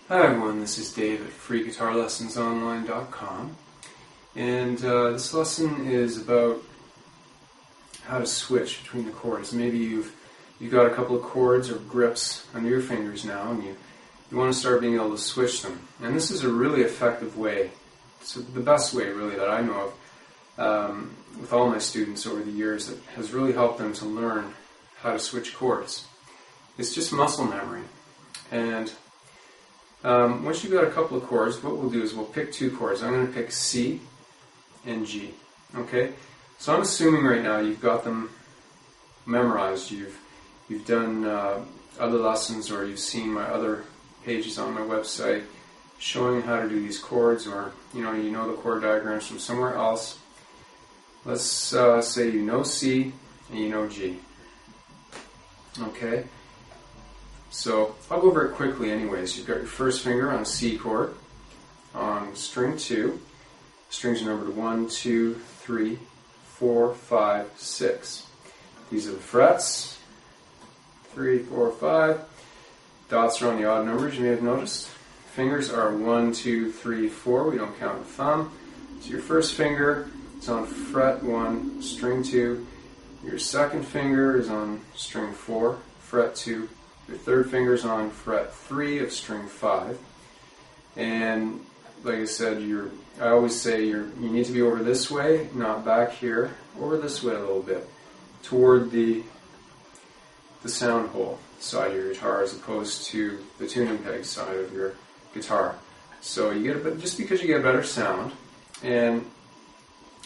Hi everyone, this is Dave at freeguitarlessonsonline.com, and this lesson is about how to switch between the chords. Maybe you've got a couple of chords or grips under your fingers now, and you want to start being able to switch them. And this is a really effective way. It's the best way, really, that I know of with all my students over the years that has really helped them to learn how to switch chords. It's just muscle memory. And once you've got a couple of chords, what we'll do is we'll pick two chords. I'm going to pick C and G. Okay? So I'm assuming right now you've got them memorized. You've done other lessons, or you've seen my other pages on my website showing how to do these chords, or you know the chord diagrams from somewhere else. Let's say you know C and you know G. Okay? So I'll go over it quickly anyways. You've got your first finger on a C chord on string 2. Strings are numbered 1, 2, 3, 4, 5, 6. These are the frets. 3, 4, 5. Dots are on the odd numbers, you may have noticed. Fingers are 1, 2, 3, 4. We don't count the thumb. So your first finger is on fret 1, string 2. Your second finger is on string 4, fret 2. Your third finger's on fret 3 of string 5. And like I said, I always say you need to be over this way, not back here. Over this way a little bit, toward the sound hole side of your guitar, as opposed to the tuning peg side of your guitar. So you get just because you get a better sound. And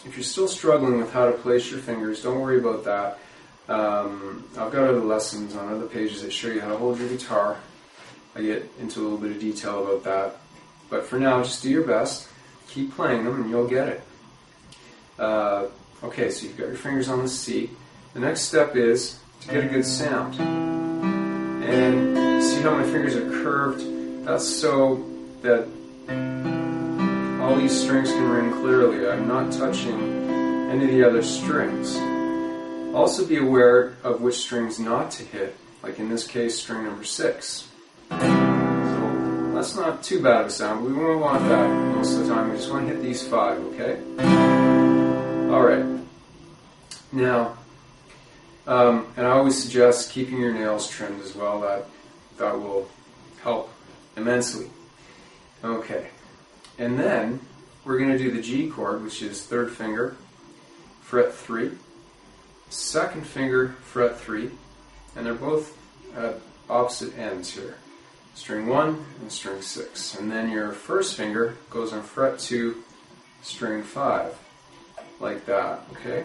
if you're still struggling with how to place your fingers, don't worry about that. I've got other lessons on other pages that show you how to hold your guitar. I get into a little bit of detail about that. But for now, just do your best. Keep playing them and you'll get it. Okay, so you've got your fingers on the C. The next step is to get a good sound. And see how my fingers are curved? That's so that all these strings can ring clearly. I'm not touching any of the other strings. Also be aware of which strings not to hit, like in this case, string number 6. So that's not too bad of a sound, but we won't want that most of the time. We just want to hit these 5, okay? Alright. Now, and I always suggest keeping your nails trimmed as well. That will help immensely. Okay. And then, we're going to do the G chord, which is third finger, fret 3. Second finger, fret 3, and they're both at opposite ends here. String 1 and string 6. And then your first finger goes on fret 2, string 5. Like that, okay?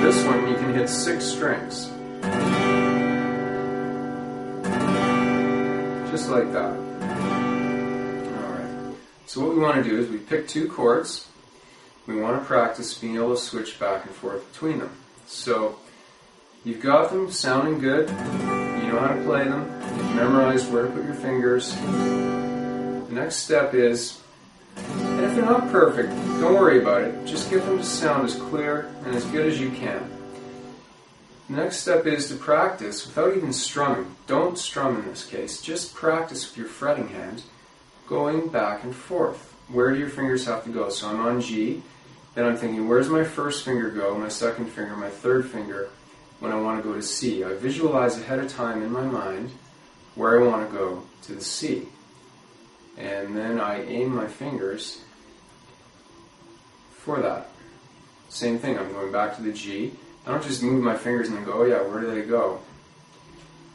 This one you can hit 6 strings. Just like that. Alright. So what we want to do is we pick two chords. We want to practice being able to switch back and forth between them. So, you've got them sounding good, you know how to play them, you've memorized where to put your fingers. The next step is, and if they're not perfect, don't worry about it, just get them to sound as clear and as good as you can. The next step is to practice without even strumming. Don't strum in this case, just practice with your fretting hand, going back and forth. Where do your fingers have to go? So I'm on G. Then I'm thinking, where's my first finger go, my second finger, my third finger, when I want to go to C? I visualize ahead of time in my mind where I want to go to the C. And then I aim my fingers for that. Same thing, I'm going back to the G. I don't just move my fingers and then go, oh yeah, where do they go?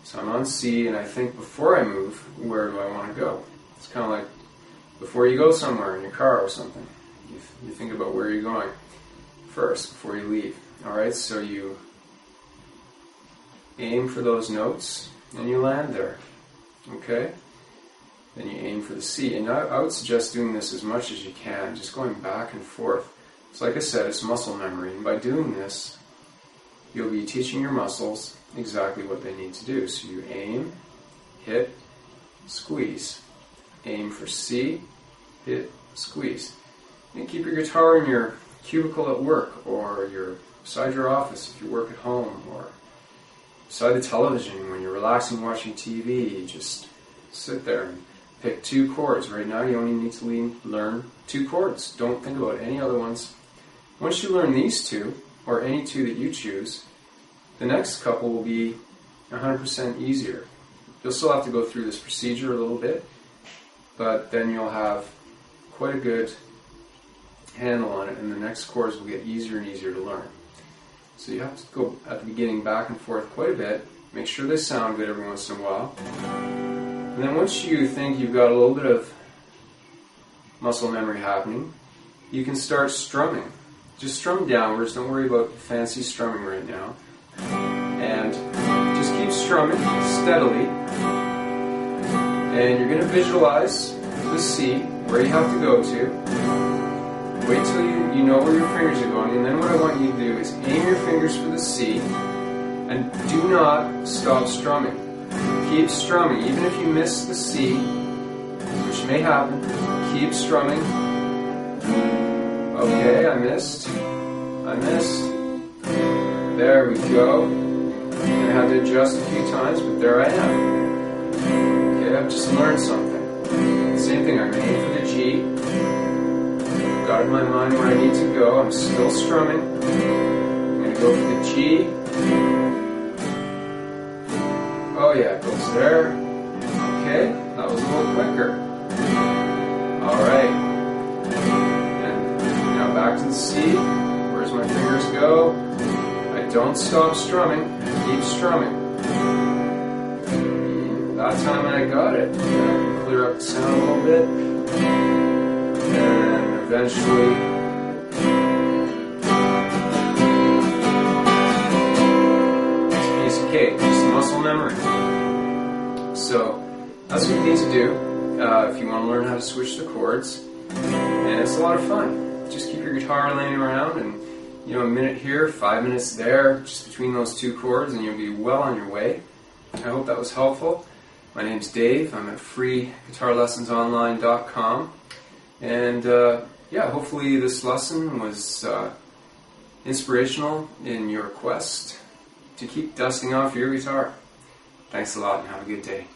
So I'm on C, and I think before I move, where do I want to go? It's kind of like before you go somewhere in your car or something. You think about where you're going first before you leave. Alright, so you aim for those notes and you land there. Okay? Then you aim for the C. And I would suggest doing this as much as you can, just going back and forth. So like I said, it's muscle memory. And by doing this, you'll be teaching your muscles exactly what they need to do. So you aim, hit, squeeze. Aim for C, hit, squeeze. And keep your guitar in your cubicle at work, or beside your office if you work at home, or beside the television when you're relaxing watching TV, you just sit there and pick 2 chords. Right now you only need to learn 2 chords. Don't think about any other ones. Once you learn these 2, or any 2 that you choose, the next couple will be 100% easier. You'll still have to go through this procedure a little bit, but then you'll have quite a good handle on it, and the next chords will get easier and easier to learn. So you have to go at the beginning back and forth quite a bit, make sure they sound good every once in a while, and then once you think you've got a little bit of muscle memory happening, you can start strumming. Just strum downwards, don't worry about fancy strumming right now, and just keep strumming steadily, and you're going to visualize the C, where you have to go to. Wait till you know where your fingers are going, and then what I want you to do is aim your fingers for the C, and do not stop strumming. Keep strumming, even if you miss the C, which may happen, keep strumming. Okay, I missed. There we go. I'm going to have to adjust a few times, but there I am. Okay, I've just learned something. Same thing, I'm aiming for the G. Got in my mind where I need to go. I'm still strumming. I'm going to go for the G. Oh yeah, it goes there. Okay, that was a little quicker. Alright. And now back to the C. Where's my fingers go? I don't stop strumming. I keep strumming. That time I got it. I can clear up the sound a little bit. And eventually, it's a piece of cake, just muscle memory. So that's what you need to do if you want to learn how to switch the chords, and it's a lot of fun. Just keep your guitar laying around, and a minute here, 5 minutes there, just between those 2 chords, and you'll be well on your way. I hope that was helpful. My name's Dave. I'm at freeguitarlessonsonline.com, and hopefully this lesson was inspirational in your quest to keep dusting off your guitar. Thanks a lot and have a good day.